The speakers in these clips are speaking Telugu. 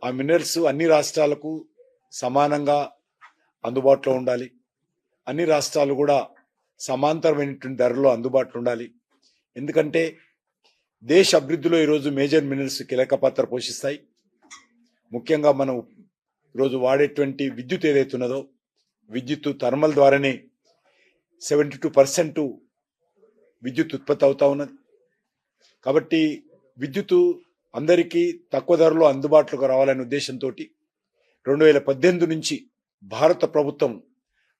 ఆ మినరల్స్ అన్ని రాష్ట్రాలకు సమానంగా అందుబాటులో ఉండాలి. అన్ని రాష్ట్రాలు కూడా సమాంతరమైనటువంటి ధరలో అందుబాటులో ఉండాలి. ఎందుకంటే దేశ అభివృద్ధిలో ఈరోజు మేజర్ మినరల్స్ కీలక పాత్ర పోషిస్తాయి. ముఖ్యంగా మనం ఈరోజు వాడేటువంటి విద్యుత్ ఏదైతే ఉన్నదో విద్యుత్ థర్మల్ ద్వారానే 72% విద్యుత్ ఉత్పత్తి అవుతా ఉన్నది. కాబట్టి విద్యుత్ అందరికీ తక్కువ ధరలో అందుబాటులోకి రావాలనే ఉద్దేశంతో 2018 నుంచి భారత ప్రభుత్వం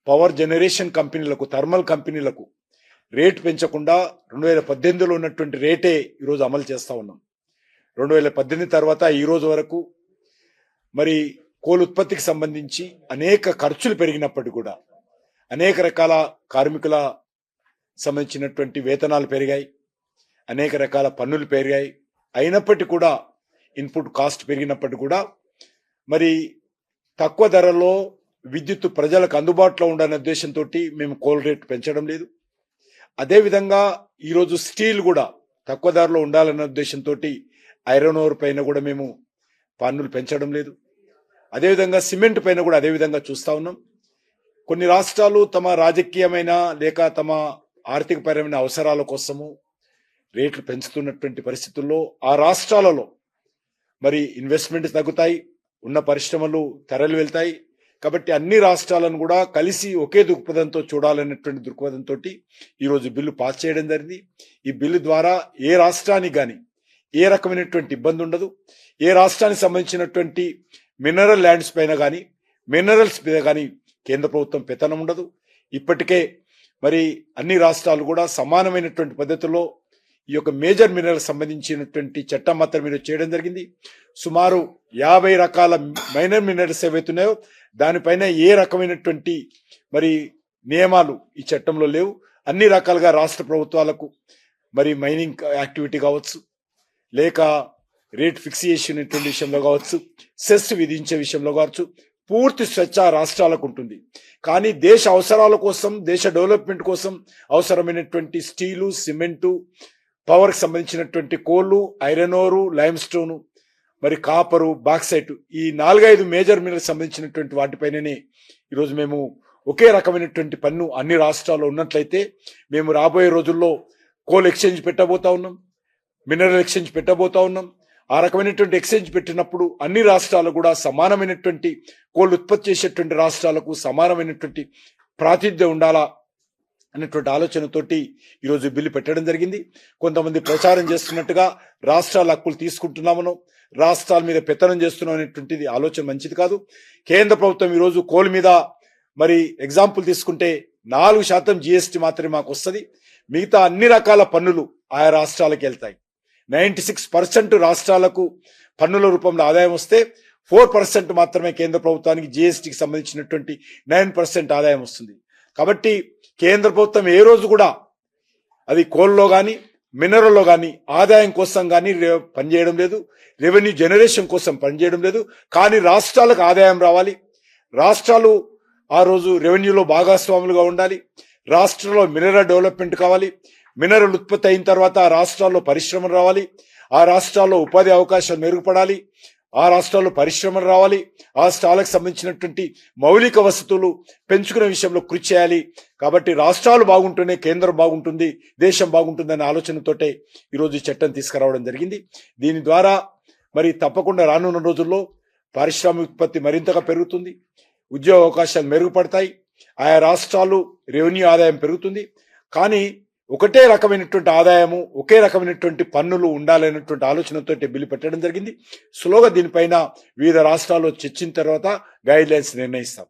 పవర్ జనరేషన్ కంపెనీలకు థర్మల్ కంపెనీలకు రేటు పెంచకుండా 2018లో ఉన్నటువంటి రేటే ఈరోజు అమలు చేస్తా ఉన్నాం. 2018 తర్వాత ఈ రోజు వరకు మరి కోల్ ఉత్పత్తికి సంబంధించి అనేక ఖర్చులు పెరిగినప్పటికీ కూడా అనేక రకాల కార్మికుల సంబంధించినటువంటి వేతనాలు పెరిగాయి, అనేక రకాల పన్నులు పెరిగాయి. అయినప్పటికీ కూడా ఇన్పుట్ కాస్ట్ పెరిగినప్పటికీ కూడా మరి తక్కువ ధరలో విద్యుత్ ప్రజలకు అందుబాటులో ఉండాలనే ఉద్దేశంతో మేము కోల్ రేటు పెంచడం లేదు. అదేవిధంగా ఈరోజు స్టీల్ కూడా తక్కువ ధరలో ఉండాలనే ఉద్దేశంతో ఐరన్ ఓర్ పైన కూడా మేము పన్నులు పెంచడం లేదు. అదేవిధంగా సిమెంట్ పైన కూడా అదేవిధంగా చూస్తా ఉన్నాం. కొన్ని రాష్ట్రాలు తమ రాజకీయమైన లేక తమ ఆర్థికపరమైన అవసరాల కోసము రేట్లు పెంచుతున్నటువంటి పరిస్థితుల్లో ఆ రాష్ట్రాలలో మరి ఇన్వెస్ట్మెంట్ తగ్గుతాయి, ఉన్న పరిశ్రమలు తరలి వెళ్తాయి. కాబట్టి అన్ని రాష్ట్రాలను కూడా కలిసి ఒకే దృక్పథంతో చూడాలనేటువంటి దృక్పథంతో ఈరోజు బిల్లు పాస్ చేయడం జరిగింది. ఈ బిల్లు ద్వారా ఏ రాష్ట్రానికి కానీ ఏ రకమైనటువంటి ఇబ్బంది ఉండదు. ఏ రాష్ట్రానికి సంబంధించినటువంటి మినరల్ ల్యాండ్స్ పైన కానీ మినరల్స్ మీద కానీ కేంద్ర ప్రభుత్వం పెత్తనం ఉండదు. ఇప్పటికే మరి అన్ని రాష్ట్రాలు కూడా సమానమైనటువంటి పద్ధతిలో ఈ యొక్క మేజర్ మినరల్ సంబంధించినటువంటి చట్టం మాత్రం మీరు చేయడం జరిగింది. సుమారు 50 రకాల మైనర్ మినరల్స్ ఏవైతున్నాయో దానిపైన ఏ రకమైనటువంటి మరి నియమాలు ఈ చట్టంలో లేవు. అన్ని రకాలుగా రాష్ట్ర ప్రభుత్వాలకు మరి మైనింగ్ యాక్టివిటీ కావచ్చు, లేక రేట్ ఫిక్సేషన్ విషయంలో కావచ్చు, సెస్ విధించే విషయంలో కావచ్చు, పూర్తి స్వేచ్ఛ రాష్ట్రాలకు ఉంటుంది. కానీ దేశ అవసరాల కోసం, దేశ డెవలప్మెంట్ కోసం అవసరమైనటువంటి స్టీలు, సిమెంటు, పవర్కి సంబంధించినటువంటి కోళ్ళు, ఐరన్ ఓరు, లైమ్ స్టోను, మరి కాపరు, బాక్సైట్, ఈ 4-5 మేజర్ మినరల్స్ సంబంధించినటువంటి వాటిపైననే ఈరోజు మేము ఒకే రకమైనటువంటి పన్ను అన్ని రాష్ట్రాల్లో ఉన్నట్లయితే మేము రాబోయే రోజుల్లో కోల్ ఎక్స్చేంజ్ పెట్టబోతా ఉన్నాం, మినరల్ ఎక్స్చేంజ్ పెట్టబోతా ఉన్నాం. ఆ రకమైనటువంటి ఎక్స్చేంజ్ పెట్టినప్పుడు అన్ని రాష్ట్రాలు కూడా సమానమైనటువంటి కోల్ ఉత్పత్తి చేసేటువంటి రాష్ట్రాలకు సమానమైనటువంటి ప్రాతినిధ్యం ఉండాలా అనేటువంటి ఆలోచనతోటి ఈరోజు బిల్లు పెట్టడం జరిగింది. కొంతమంది ప్రచారం చేస్తున్నట్టుగా రాష్ట్రాల హక్కులు తీసుకుంటున్నామనో, రాష్ట్రాల మీద పెత్తనం చేస్తున్నాం అనేటువంటిది ఆలోచన మంచిది కాదు. కేంద్ర ప్రభుత్వం ఈరోజు కోల్ మీద మరి ఎగ్జాంపుల్ తీసుకుంటే 4% GST మాత్రమే మాకు వస్తుంది. మిగతా అన్ని రకాల పన్నులు ఆయా రాష్ట్రాలకు వెళ్తాయి. 96% రాష్ట్రాలకు పన్నుల రూపంలో ఆదాయం వస్తే 4% మాత్రమే కేంద్ర ప్రభుత్వానికి GSTకి సంబంధించినటువంటి 9% ఆదాయం వస్తుంది. కాబట్టి కేంద్ర ప్రభుత్వం ఏ రోజు కూడా అది కోల్లో కానీ మినరల్లో కానీ ఆదాయం కోసం కానీ పనిచేయడం లేదు, రెవెన్యూ జనరేషన్ కోసం పనిచేయడం లేదు. కానీ రాష్ట్రాలకు ఆదాయం రావాలి, రాష్ట్రాలు ఆ రోజు రెవెన్యూలో భాగస్వాములుగా ఉండాలి, రాష్ట్రంలో మినరల్ డెవలప్మెంట్ కావాలి, మినరల్ ఉత్పత్తి అయిన తర్వాత ఆ రాష్ట్రాల్లో పరిశ్రమలు రావాలి, ఆ రాష్ట్రాల్లో ఉపాధి అవకాశాలు మెరుగుపడాలి, ఆ రాష్ట్రాల్లో పరిశ్రమలు రావాలి, ఆ రాష్ట్రాలకు సంబంధించినటువంటి మౌలిక వసతులు పెంచుకునే విషయంలో కృషి చేయాలి. కాబట్టి రాష్ట్రాలు బాగుంటేనే కేంద్రం బాగుంటుంది, దేశం బాగుంటుందనే ఆలోచనతోటే ఈరోజు ఈ చట్టం తీసుకురావడం జరిగింది. దీని ద్వారా మరి తప్పకుండా రానున్న రోజుల్లో పారిశ్రామిక ఉత్పత్తి మరింతగా పెరుగుతుంది, ఉద్యోగ అవకాశాలు మెరుగుపడతాయి, ఆయా రాష్ట్రాలు రెవెన్యూ ఆదాయం పెరుగుతుంది. కానీ ఒకటే రకమైనటువంటి ఆదాయము, ఒకే రకమైనటువంటి పన్నులు ఉండాలనేటువంటి ఆలోచనతో బిల్లు పెట్టడం జరిగింది. స్లోగా దీనిపైన వివిధ రాష్ట్రాల్లో చర్చించిన తర్వాత గైడ్ లైన్స్ నిర్ణయిస్తాం.